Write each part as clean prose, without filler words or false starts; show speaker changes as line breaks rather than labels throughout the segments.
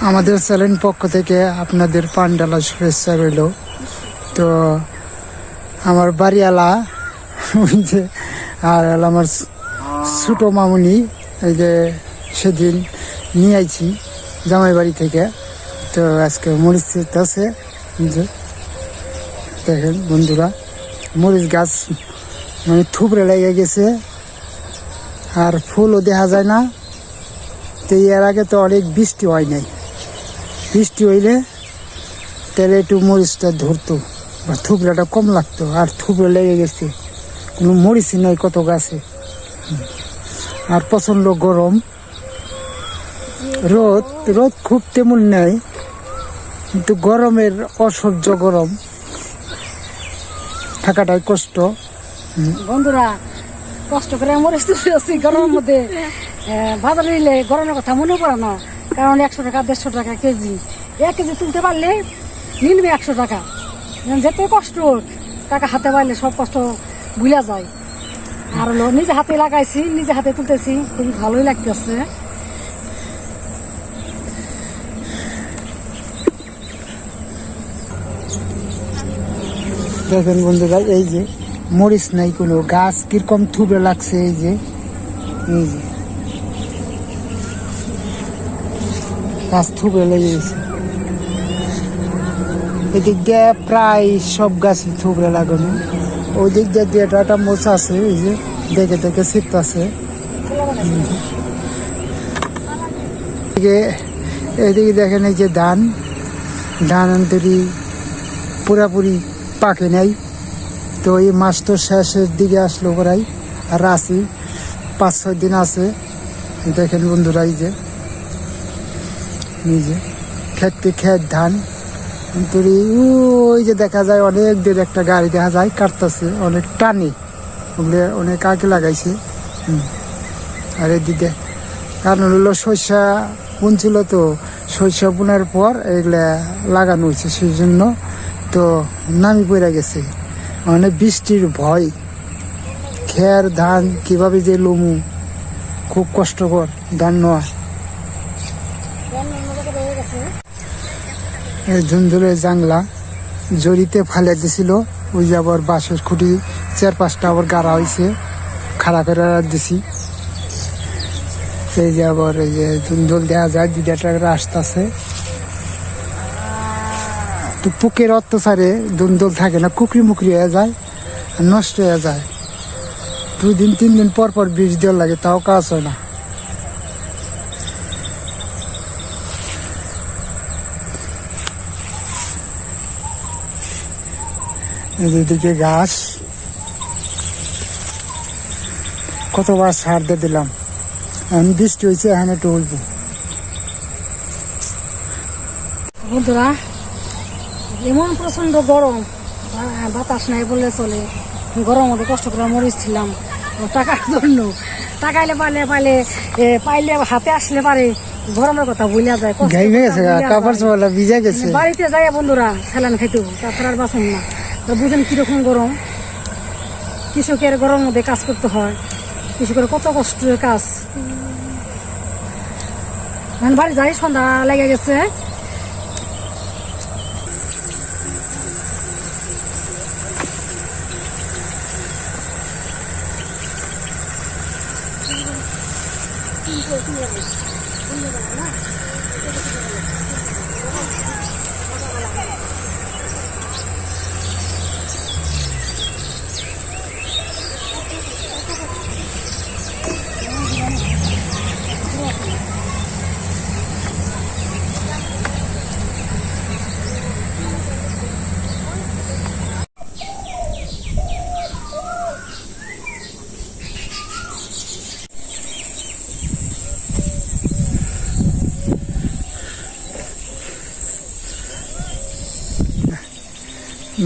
আমাদের চ্যানেল পক্ষ থেকে আপনাদের পান্ডালা শুভেচ্ছা রইল। তো আমার বাড়িওয়ালা ওই যে আর আমার ছোট মামুনি এই যে সেদিন নিয়ে আইছি জামাই বাড়ি থেকে। তো আজকে মরিচ আছে দেখেন বন্ধুরা, মরিচ গাছ মানে থুবড়ে লেগে গেছে আর ফুলও দেখা যায় না। তো এর আগে তো অনেক বৃষ্টি হয় নাই, বৃষ্টি হইলে তাহলে একটু মরিচটা ধরতো বা থুবড়াটা কম লাগতো, আর থুবড়ে লেগে গেছে, কোনো মরিচই নাই কত গাছে। আর প্রচন্ড গরম, রোদ রোদ খুব তেমন নেই, কিন্তু গরমের অসহ্য গরম, থাকাটাই কষ্ট।
বন্ধুরা কষ্ট করে মরিচ তুলছি গরমের মধ্যে, বাজারে নিলে গরমের কথা মনে পড়ে না, কারণ 100 টাকা 150 টাকা কেজি, 1 কেজি তুলতে পারলে নিলবে 100 টাকা। যেত কষ্ট টাকা হাতে পাইলে সব কষ্ট ভুলা যায়। আর হলো নিজে হাতে লাগাইছি, নিজে হাতে তুলতেছি, খুবই ভালোই লাগতেছে।
দেখেন বন্ধুরা, এই যে মরিচ নাই কোনো, গাছ কিরকম থুবড়ে লাগছে, এই যে গাছ থুবড়ে লেগে গেছে। এদিক দিয়ে প্রায় সব গাছই থুবড়ে লাগানো, ওই দিক দিয়ে একটা মোচ আছে, এই যে দেখে দেখে ছিট আছে। এদিকে দেখেন এই যে ধান অন্তরি পুরাপুরি পাকে নাই। তো এই মাস তো শেষের দিকে আসলো প্রায়, আর আছি 5-6 দিন আছে। দেখেন বন্ধুরা, এই যে নিজে খেত ধান অন্তরি, ওই যে দেখা যায় অনেক দূর একটা গাড়ি দেখা যায় কাটতেছে, অনেক টানে, ওগুলো অনেক আগে লাগাইছে। আর এদিকে কারণ হলো সরষা বুনছিল, তো সরষা বোনার পর এগুলা লাগানো হয়েছে, সেই জন্য তো নামি পড়ে গেছে। মানে বৃষ্টির ভয়, খের ধান কিভাবে যে লমু, খুব কষ্টকর ধান নেওয়া। এই ধুন্দুলের জাংলা জড়িতে ফালে দিছিল, ওই যে আবার বাঁশের খুঁটি 4-5টা আবার গাড়া হয়েছে, খাড়া করে দিছি। এই যে আবার এই যে ধুন্দুল দেখা যায় 2টা আসতেছে। তো পুকের অত্যাচারে ধুন্দুল থাকে না, কুকরি মুকরি হয়ে যায়, নষ্ট হয়ে যায়। 2-3 দিন পর পর বিষ দেওয়ার লাগে, তাও কাজ হয় না। এদিকে ঘাস কতবার সার দিয়ে দিলাম, আমি বৃষ্টি হয়েছে, এখন একটু উঠবো।
বন্ধুরা এমন প্রচন্ড গরম, বাতাস নাই বললে চলে, গরম মধ্যে কষ্ট করে মরিচ ছিলাম টাকার জন্য। টাকা এলে পাইলে হাতে আসলে পারে গরমের কথা ভুলা যায়, বাড়িতে যাই বন্ধুরা স্যালান খাইতে, তাছাড়া আর বাঁচুন না। তো বুঝেন কিরকম গরম, কৃষকের গরমের মধ্যে কাজ করতে হয়, কৃষকের কত কষ্টের কাজ। বাড়ি যাই সন্ধ্যা লেগে গেছে।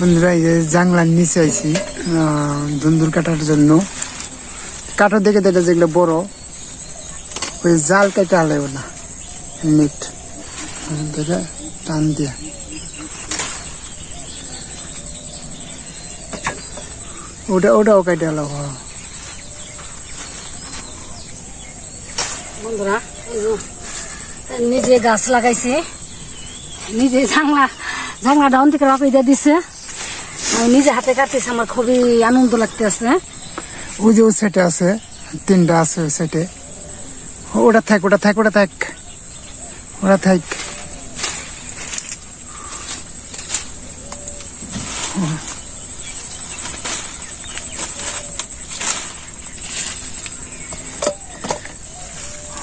বন্ধুরা, এই যে জাংলার নিচে আইছি ধুন্দুল কাটার জন্য। কাটা দেখে দেখে যেগুলো বড়, ওই জাল কেটে আলাইব না, নেট দেখে টান দিয়া। ওটাও কেটে আলাও।
বন্ধুরা নিজে গাছ লাগাইছে, নিজে ঝাংলা ডাউন থেকে রাপে দিয়ে দিছে, আমি নিজে হাতে কাটতেছি, আমার খুবই আনন্দ লাগতেছে।
ওই যে ওই সেটে আছে, 3টা আছে ওই সেটে। ওটা থাক।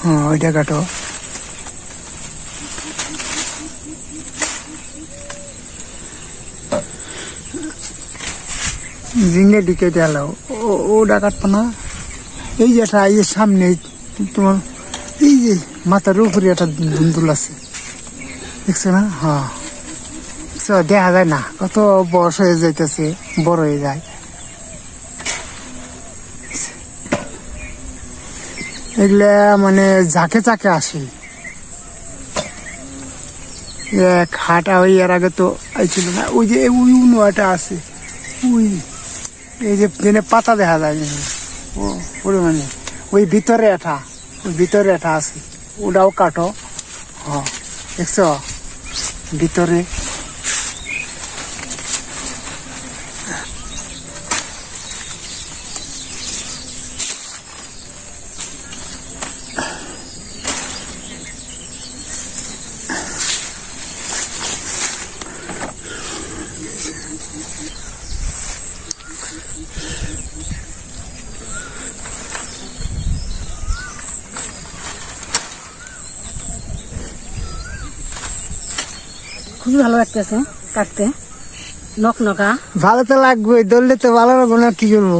হ্যাঁ, ওইটা কাটো। ঝিঙ্গে দিকে গেলো, ওটা কাটবো না। এই যে একটা, এই যে সামনে তোমার এই যে মাথার উপরে একটা ধুন্দুল আছে, দেখছো না? হ্যাঁ, দেখা যায় না, কত বয়স হয়ে যাইতেছে, বড় হয়ে যায়। এগুলা মানে ঝাঁকে চাকে আসে। এক হাঁটা হয়ে এর আগে তো আইছিল না। ওই যে ওই উনোটা আছে, ওই এই যে দিনে পাতা দেখা যায় ও পরিমাণে। ওই ভিতরে এটা আছে, ওটাও কাটো। হ্যাঁ, দেখছো ভিতরে।
খুবই ভালো লাগতেছে কাটতে, নকনকা।
ভালো তো লাগবে, ধরলে তো ভালো লাগবে না, কি করবো?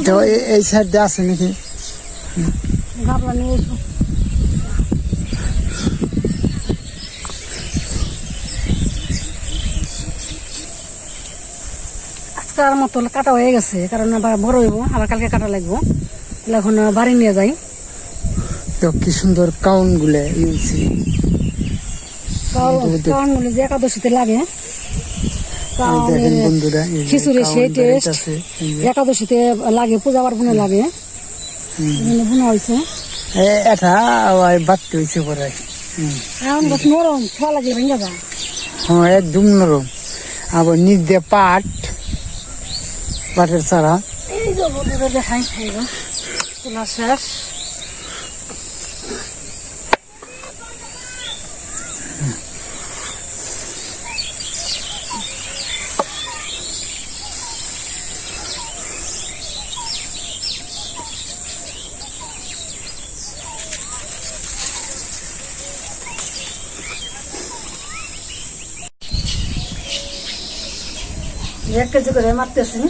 তো এই সাইড দিয়ে আছে নাকি?
গাবলা নিয়ে এসো। আজকার মতো কাটা হয়ে গেছে, কারণ আবার বড় হইব, আবার কালকে কাটা লাগবো। এখন বাড়ি নিয়ে যাই।
তো কি সুন্দর কাউন গুলো ইউছি,
কাউন গুলো যে একাদশীতে লাগে,
দেখেন বন্ধুরা,
খিচুড়ি সেই টেস্ট একাদশীতে লাগে, পূজা পার্বণে লাগে, বোনা হয়েছে।
এটা বাড়তে হয়েছে পরে।
এখন গাছ নরম, খাওয়া লাগে ভেঙে যা।
হ্যাঁ, একদম নরম। আবার নিচ দিয়ে পাটের চারা।
এই যে বন্ধুরা দেখাই, তোলা শেষ। এক কেজি করে মারতেছি।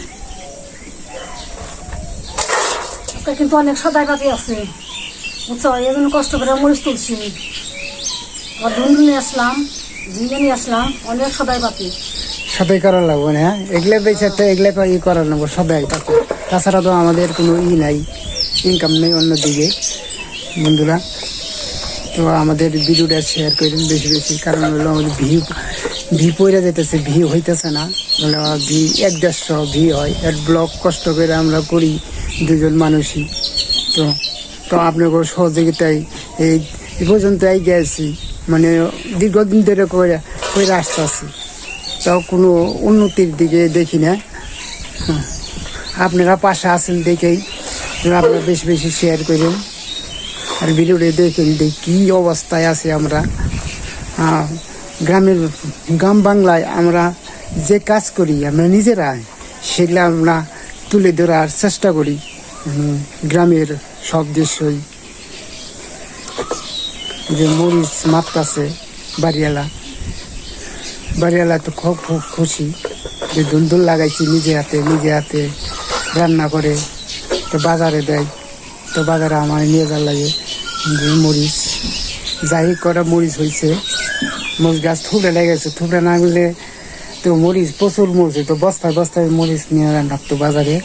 কিন্তু অনেক সদাই পাতি আছে, বুঝছো, এই জন্য কষ্ট করে মরিচ তুলছি। আবার ধুন্দুল নিয়ে আসলাম, ঝিঙে নিয়ে আসলাম, অনেক সদাই পাতি।
সদাই করা লাগবে না, এগুলো বেঁচে তো এগুলো করা লাগবো সদাই পাতি। তাছাড়া তো আমাদের কোনো নাই, ইনকাম নেই অন্যদিকে। বন্ধুরা, তো আমাদের ভিডিওটা শেয়ার করেন বেশি বেশি, কারণ হলো আমাদের ভি পড়ে যেতেছে, ভি হইতেছে না। ভি 1-150 ভি হয়, এক ব্লগ কষ্ট করে আমরা করি, দুজন মানুষই। তো আপনাদের সহযোগিতায় এই পর্যন্ত গেছি, মানে দীর্ঘদিন ধরে করে আসতেছি, তাও কোনো উন্নতির দিকে দেখি না। আপনারা পাশে আছেন দেখেই আপনারা বেশি বেশি শেয়ার করেন, আর ভিডিওটা দেখেন কি অবস্থায় আছে আমরা। গ্রাম বাংলায় আমরা যে কাজ করি আমরা নিজেরা, সেগুলো আমরা তুলে ধরার চেষ্টা করি। গ্রামের সব দৃশ্যই, যে মরিচ মাপতাছে বাড়িওয়ালা তো খুব খুশি যে ধুন্দুল লাগাইছি নিজে হাতে রান্না করে, তো বাজারে দেয়। তো বাজারে আমার নিয়ে যাওয়ার লাগে মরিচ, যাই করা মরিচ হয়েছে। মরিচ গাছ থুবড়ে লেগেছে, থুবড়ে না গেলে তো মরিচ প্রচুর মরিচ, তো বস্তায় মরিচ নিয়ে রাখতো বাজারে।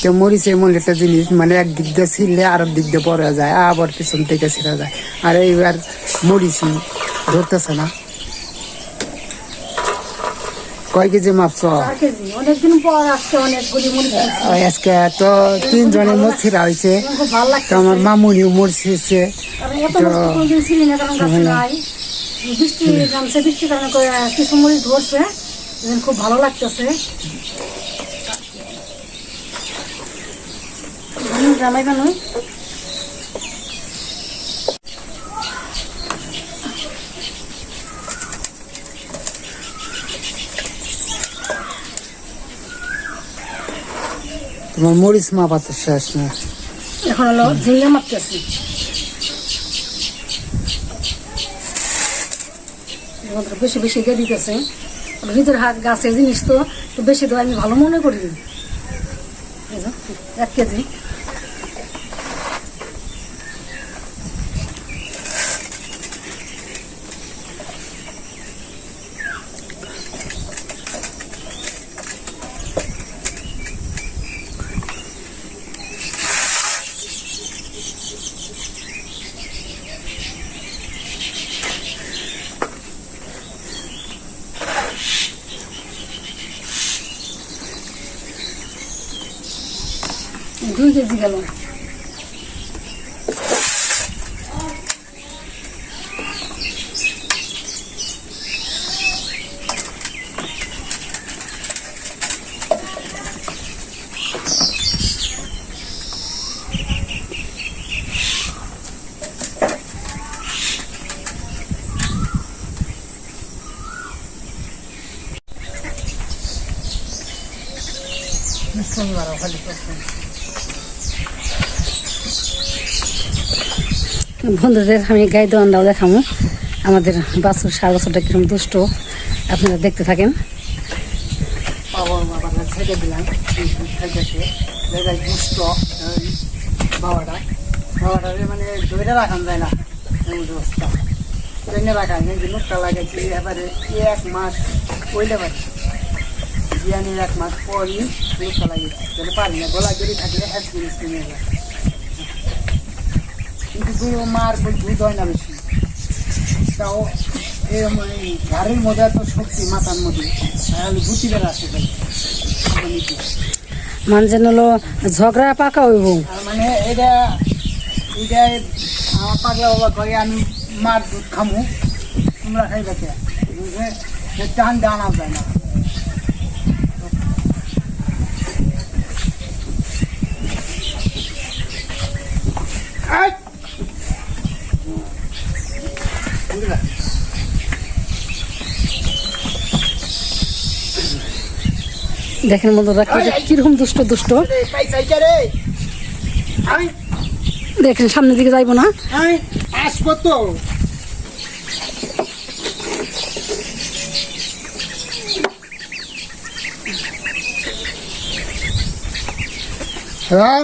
তো মরিচ এমন একটা জিনিস, মানে একদিক দিয়ে ছিঁড়লে আর দিক দিয়ে পড়া যায়, আবার পিছন থেকে ছিঁড়া যায়। আর এইবার মরিচই ধরতেছে না। কয় কেজি মাপছ?
4 কেজি। অনেকদিন পর আজকে অনেকগুলি মরিচ আনছি।
আজকে তো 3 জনে মরছিরা হয়েছে,
আমার খুব ভালো
তো
লাগছে।
আমার মামুনিও মরছে।
কারণ এত মরিচ কোনোদিন ছিলি না, কারণ গাছে নাই। বৃষ্টি নামছে, বৃষ্টির কারণে কিছু মরিচ ধরছে, এখন খুব ভালো লাগতেছে। জামাই বানুই
তোমার মরিচ মাপা তো শেষ না।
এখন হলো ঝিঙ্গা মারতেছি। বেশি বেশি দিয়ে দিতেছে, নিজের হাত গাছের জিনিস তো একটু বেশি দেওয়া আমি ভালো মনে করি। 1 কেজি। দুই কেজি গেল। বন্ধুদের আমি গাই দোয়ানটাও দেখাবো, আমাদের বাছুর 4 বছরটা কিরকম দুষ্ট, আপনারা দেখতে থাকেন।
ছেড়ে দিলাম দুষ্ট বাবাটা, বাবাটারে মানে ধরে রাখান যায় না, এমন অবস্থা। ট্রেনে রাখা কিন্তু নোটটা লাগাইছি এবারে 1 মাস পইলে পারি, বিয়ানির 1 মাস পরই নোটটা লাগিয়েছি, তাহলে পারি না, গলা জড়ি থাকলে হ্যাস জিনিস কিনে যায়। কিন্তু মার দুধ হয় না বেশি, তাও এরকম ঘরের মধ্যে এত শক্তি মাথার মধ্যে, তাহলে গুটিদের আসে
মানে যেন হলো ঝগড়া পাকা হইব।
মানে এটা এটা আমার পাগলা বাবা করে আমি মার দুধ খামু, তোমরা খাইবে কে? টান আনা যায় না।
দেখেন বন্ধুরা কিরকম দুষ্ট দুষ্ট। দেখেন সামনের দিকে যাইবো না,
আসবো তো। হ্যাঁ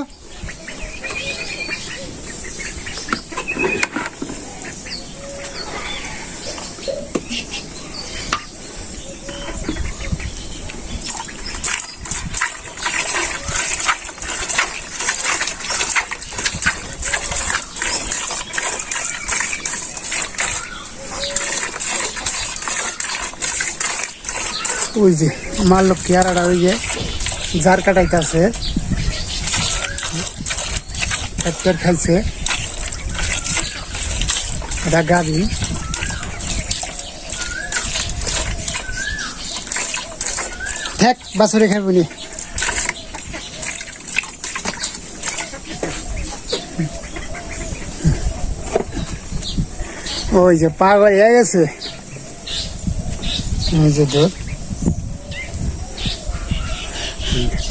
ওই যে আমার লোক কেয়ারাটা ওই যে জার কাটাইতেছে, খাইছে, এটা গাড়ি। ঠেক বাছরে খাইবনি। ওই যে পাগল হয়ে গেছে, ওই যে দুধ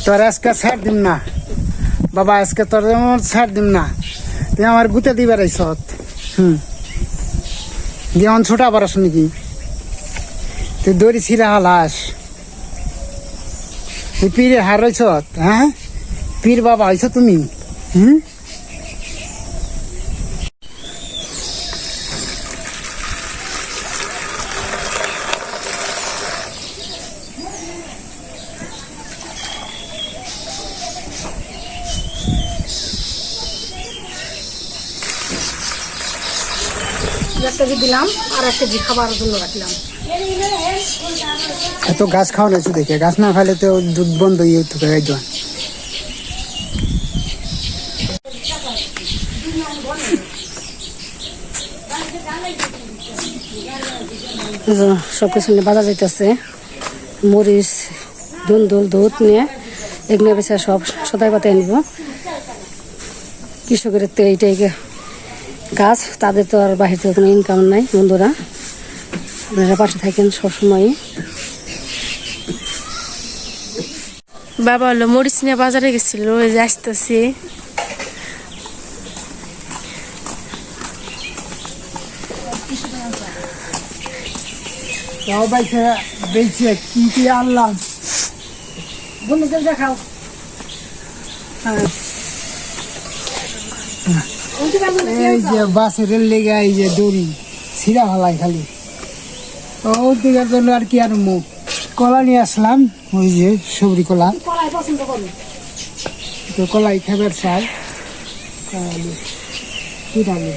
তোর আজকে ছাড় দিম না বাবা, আজকে তোর ছাড় দিম না, তুই আমার গুতে দিবার আইস। দিয়ে ছোটা পারাস নাকি? তুই দড়ি ছিঁড়া হালাস, তুই পীরে হার রয়েছ। হ্যাঁ পীর বাবা হয়েছ তুমি।
1 কেজি দিলাম আর 1 কেজি খাবার জন্য রাখলাম।
এত গাছ খাওয়ানো হয়েছে দেখে, গাছ না খাইলে তো দুধ বন্ধ ইয়ে তো গাই দেওয়া।
সব কিছু নিয়ে বাজার যাইতেছে, মরিচ, দুন্দুল, দুধ নিয়ে এগুলো বেছে সব সদাই পাতে আনবো। কৃষকের তো এইটাই কাজ, তাদের তো আর বাহির থেকে কোনো ইনকাম নাই। বন্ধুরা আপনারা পাশে থাকেন সবসময়।
বাবা হলো মরিচ নিয়ে বাজারে গেছিল, ওই যে আসতেছি।
তাও বাইছে বেঁচে কি কি আনলাম
বন্ধুদের দেখাও।
এই যে বাসের লেগে এই যে দড়ি ছিঁড়া হলাই খালি ওর দিকের জন্য আর কি আর মুখ কলা নিয়ে আসলাম, ওই যে সবরি কলা,
কলাই পছন্দ করি।
তো কলাই খাবার চাই কি ডালে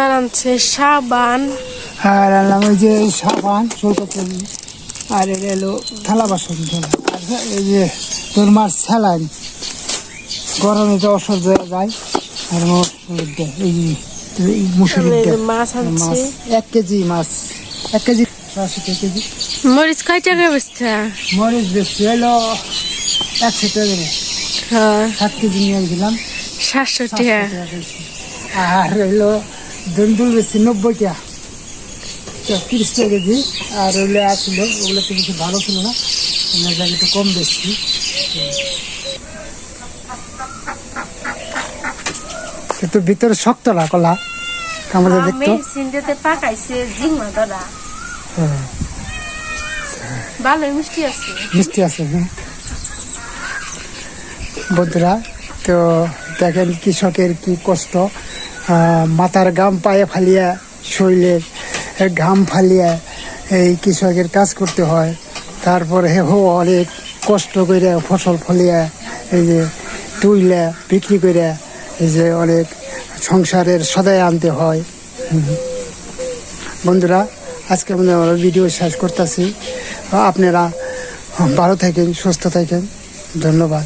আর আনছে সাবান,
আর আনলাম ওই যে সাবান সরকারি, আর এটা এলো থালা বাসন ধোয়া, আর এই যে তোর মাছ স্যালাইন, গরমে তো অসহ্য হয়ে যায়। আর এই মুসুরির
এই যে
ডাল,
মাছ আনছে।
মাছ 1 কেজি, মাছ 1 কেজি 60 কেজি।
মরিচ কয় টাকা বেচছে?
মরিচ বেশি হলো 100 টাকা,
হ্যাঁ
7 কেজি নিয়ে দিলাম
700
700
টাকা।
টাকা বেশি। আর হইলো দুন্দুল বেশি 90 টাকা, 30 টাকা কেজি। আর ওগুলো আসছিল, ওগুলো তো বেশি ভালো ছিল না, আমরা জানি একটু কম বেশি। কিন্তু ভিতরে শক্ত না কলা, কামড়ে দেখতো।
মেডিসিন দিতে পাকাইছে জিংমা দাদা,
হ্যাঁ,
ভালোই মিষ্টি আছে।
মিষ্টি আছে। হ্যাঁ বন্ধুরা, তো দেখেন কৃষকের কি কষ্ট, মাথার ঘাম পায়ে ফালিয়া, শরীরের ঘাম ফালিয়া এই কৃষকের কাজ করতে হয়। তারপরে অনেক কষ্ট করে ফসল ফলিয়া এই যে তুইলা বিক্রি করে এই যে অনেক সংসারের সদায় আনতে হয়। বন্ধুরা, আজকে আমরা ভিডিও শেষ করতেছি। আপনারা ভালো থাকেন, সুস্থ থাকেন, ধন্যবাদ।